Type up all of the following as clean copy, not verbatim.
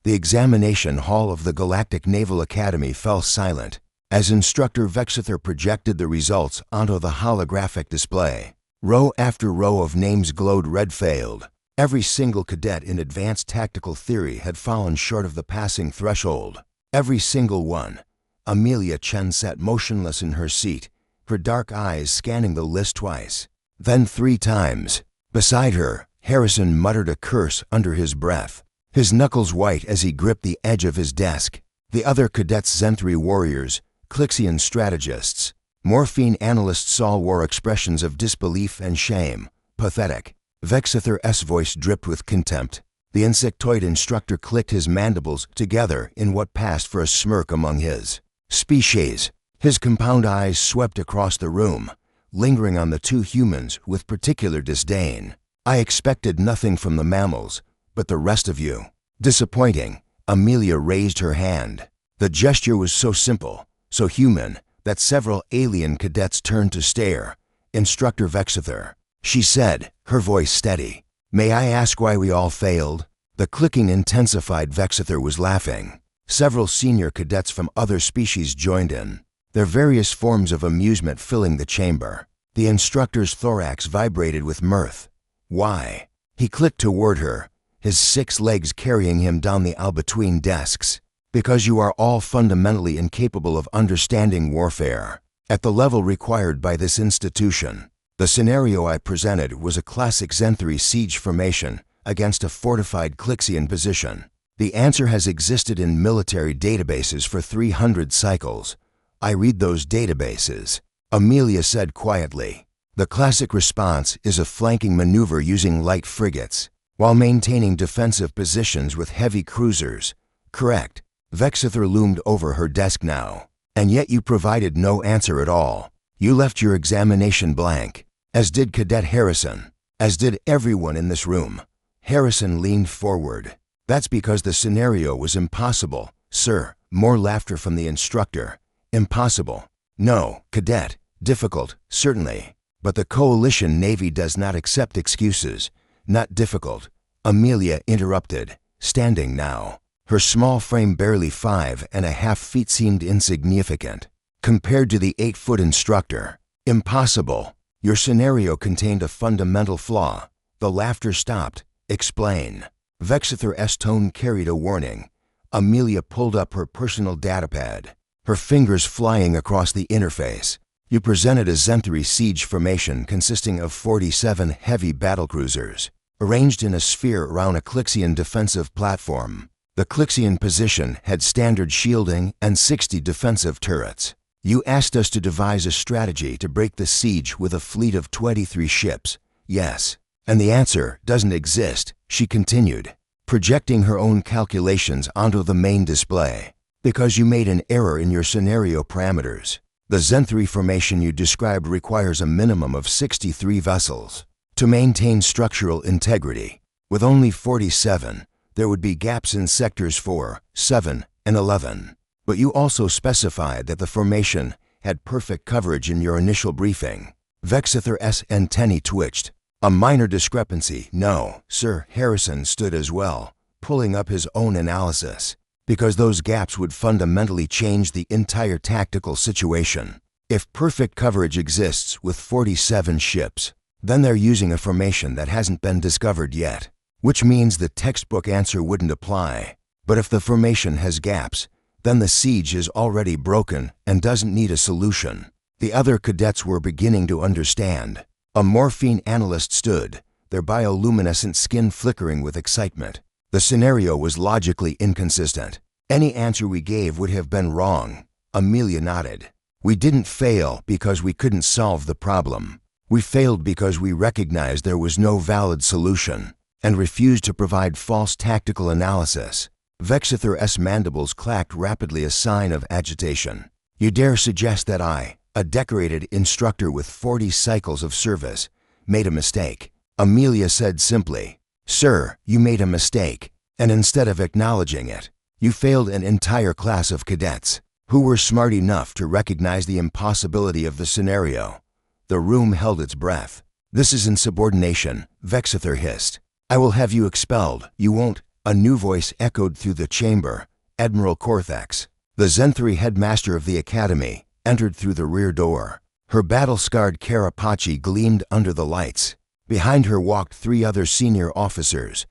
The examination hall of the Galactic Naval Academy fell silent as Instructor Vexither projected the results onto the holographic display. Row after row of names glowed red. Failed. Every single cadet in advanced tactical theory had fallen short of the passing threshold. Every single one. Amelia Chen sat motionless in her seat, her dark eyes scanning the list twice, then 3 times. Beside her, Harrison muttered a curse under his breath, his knuckles white as he gripped the edge of his desk. The other cadets, Zenthri warriors, Clixian strategists, morphine analysts, all wore expressions of disbelief and shame. Pathetic. Vexither's voice dripped with contempt. The insectoid instructor clicked his mandibles together in what passed for a smirk among his species. His compound eyes swept across the room, lingering on the 2 humans with particular disdain. I expected nothing from the mammals, but the rest of you. Disappointing. Amelia raised her hand. The gesture was so simple, so human, that several alien cadets turned to stare. Instructor Vexither, she said, her voice steady. May I ask why we all failed? The clicking intensified. Vexither was laughing. Several senior cadets from other species joined in, their various forms of amusement filling the chamber. The instructor's thorax vibrated with mirth. Why? He clicked toward her, his 6 legs carrying him down the aisle between desks. Because you are all fundamentally incapable of understanding warfare at the level required by this institution. The scenario I presented was a classic Zenthri siege formation against a fortified Clixian position. The answer has existed in military databases for 300 cycles. I read those databases, Amelia said quietly. The classic response is a flanking maneuver using light frigates, while maintaining defensive positions with heavy cruisers. Correct. Vexither loomed over her desk now. And yet you provided no answer at all. You left your examination blank, as did Cadet Harrison, as did everyone in this room. Harrison leaned forward. That's because the scenario was impossible, sir. More laughter from the instructor. Impossible. No, Cadet. Difficult, certainly. But the Coalition Navy does not accept excuses. Not difficult. Amelia interrupted, standing now. Her small frame, barely 5.5 feet, seemed insignificant compared to the 8-foot instructor. Impossible. Your scenario contained a fundamental flaw. The laughter stopped. Explain. Vexither's tone carried a warning. Amelia pulled up her personal datapad, her fingers flying across the interface. You presented a Zenthri siege formation consisting of 47 heavy battlecruisers, arranged in a sphere around a Clixian defensive platform. The Clixian position had standard shielding and 60 defensive turrets. You asked us to devise a strategy to break the siege with a fleet of 23 ships. Yes. And the answer doesn't exist, she continued, projecting her own calculations onto the main display. Because you made an error in your scenario parameters. The Zenthri formation you described requires a minimum of 63 vessels to maintain structural integrity. With only 47, there would be gaps in sectors 4, 7, and 11. But you also specified that the formation had perfect coverage in your initial briefing. Vexither's antennae twitched. A minor discrepancy. No, sir. Harrison stood as well, pulling up his own analysis. Because those gaps would fundamentally change the entire tactical situation. If perfect coverage exists with 47 ships, then they're using a formation that hasn't been discovered yet, which means the textbook answer wouldn't apply. But if the formation has gaps, then the siege is already broken and doesn't need a solution. The other cadets were beginning to understand. A morphine analyst stood, their bioluminescent skin flickering with excitement. The scenario was logically inconsistent. Any answer we gave would have been wrong. Amelia nodded. We didn't fail because we couldn't solve the problem. We failed because we recognized there was no valid solution and refused to provide false tactical analysis. Vexither's mandibles clacked rapidly, a sign of agitation. You dare suggest that I, a decorated instructor with 40 cycles of service, made a mistake? Amelia said simply, Sir, you made a mistake, and instead of acknowledging it, you failed an entire class of cadets who were smart enough to recognize the impossibility of the scenario. The room held its breath. This is insubordination, Vexither hissed. I will have you expelled. You won't. A new voice echoed through the chamber. Admiral Cortex, the Zenthri headmaster of the Academy, entered through the rear door. Her battle-scarred carapace gleamed under the lights. Behind her walked 3 other senior officers.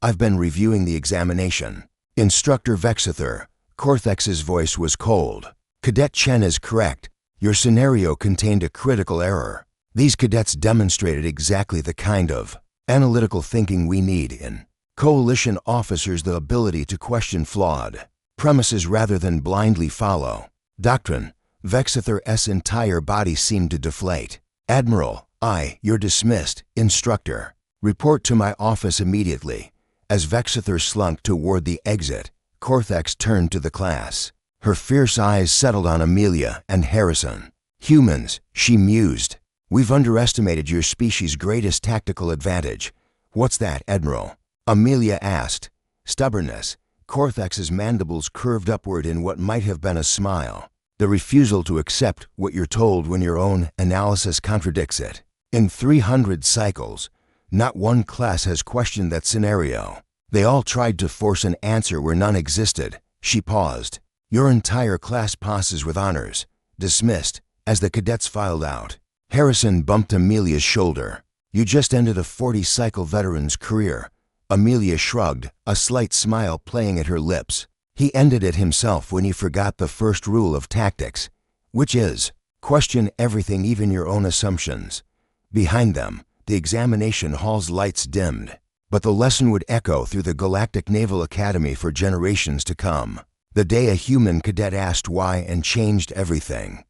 "I've been reviewing the examination. Instructor Vexither." Cortex's voice was cold. "Cadet Chen is correct. Your scenario contained a critical error. These cadets demonstrated exactly the kind of analytical thinking we need in Coalition officers, the ability to question flawed premises rather than blindly follow doctrine." Vexither's entire body seemed to deflate. "Admiral, you're dismissed. Instructor, report to my office immediately." As Vexither slunk toward the exit, Cortex turned to the class. Her fierce eyes settled on Amelia and Harrison. "Humans," she mused, "we've underestimated your species' greatest tactical advantage." "What's that, Admiral?" Amelia asked. "Stubbornness." Cortex's mandibles curved upward in what might have been a smile. "The refusal to accept what you're told when your own analysis contradicts it. In 300 cycles, not one class has questioned that scenario. They all tried to force an answer where none existed." She paused. "Your entire class passes with honors." "Dismissed." As the cadets filed out, Harrison bumped Amelia's shoulder. "You just ended a 40-cycle veteran's career." Amelia shrugged, a slight smile playing at her lips. "He ended it himself when he forgot the first rule of tactics, which is, question everything, even your own assumptions." Behind them, the examination hall's lights dimmed, but the lesson would echo through the Galactic Naval Academy for generations to come. The day a human cadet asked why and changed everything.